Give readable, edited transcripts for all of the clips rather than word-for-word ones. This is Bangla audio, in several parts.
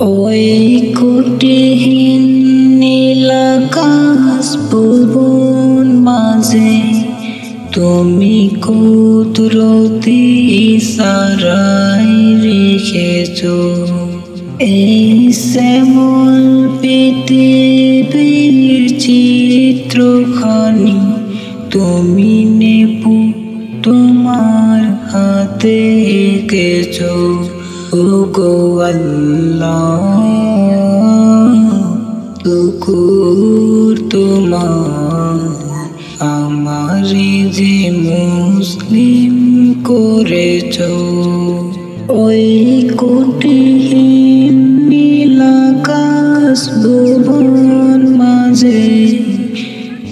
ওই কুটিহীন নীলাকাশ ভুবন মাঝে তুমি কুদরতি ইশারায় রেখেছো এই শ্যামল পৃথিবীর চিত্রখানি তুমি নেপু তোমার হাতে এঁকেছো ওগো আল্লাহ শুকর তোমার আমারে যে মুসলিম করেছো ওই কুটিহীন নীলাকাশ ভুবন মাঝে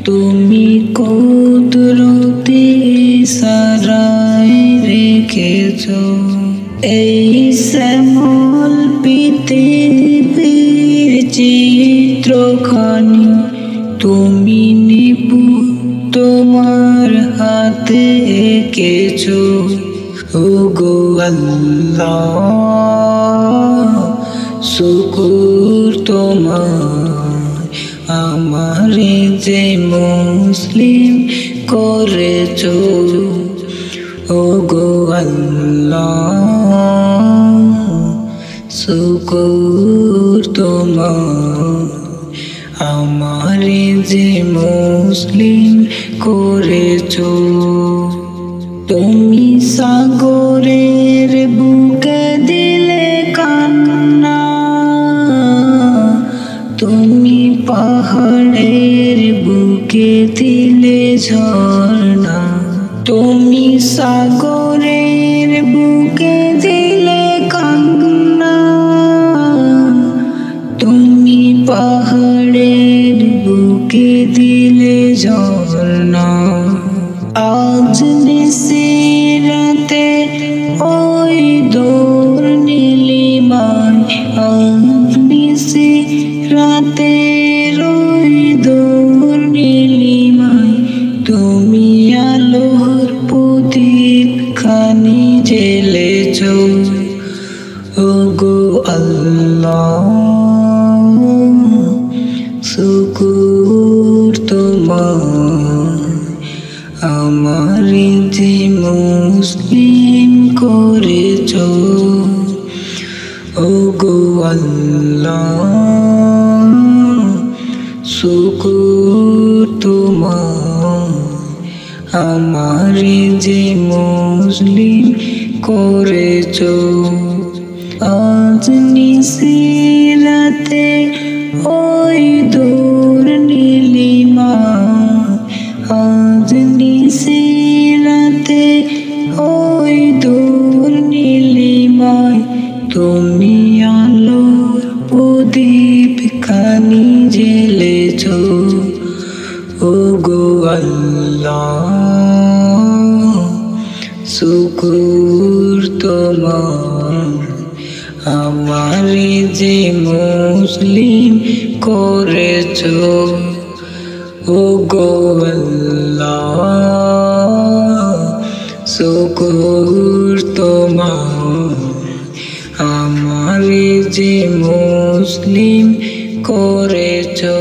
তুমি কুদরতি ইশারায় রেখেছো এই শ্যামল পৃথিবীর চিত্রখানি তুমি নিপু তোমার হাতে এঁকেছো ওগো আল্লাহ শুকর তোমার আমারে যে মুসলিম করেছো ওগো আল্লাহ শুকর তোমার আমারে যে মুসলিম করেছো তুমি সাগরের বুকে দিলে কান্না তুমি পাহাড়ের বুকে দিলে ঝর্ণা তুমি সাগরের বুকে দিলে কান্না তুমি পাহাড়ের বুকে দিলে ঝর্ণা আজ নিশিরাতে ওই দূর নীলিমায় আজ নিশিরাতে ওই দূর নীলিমায় তুমি আলোর প্রদীপ খানি জ্বেলেছো ওগো আল্লাহ শুকর তোমার আমারে যে মুসলিম করেছো ওগো আল্লাহ শুকর তোমার আমারে যে মুসলিম করেছো আজ নিশিরাতে ওই দূর নীলিমা আজ নিশিরাতে ওই দূর নীলিমায় তুমি আলোর প্রদীপ খানি জ্বেলেছো ওগো আল্লাহ শুকর তোমার আমারে যে মুসলিম করেছো ওগো আল্লাহ শুকর তোমার আমারে যে মুসলিম করেছো।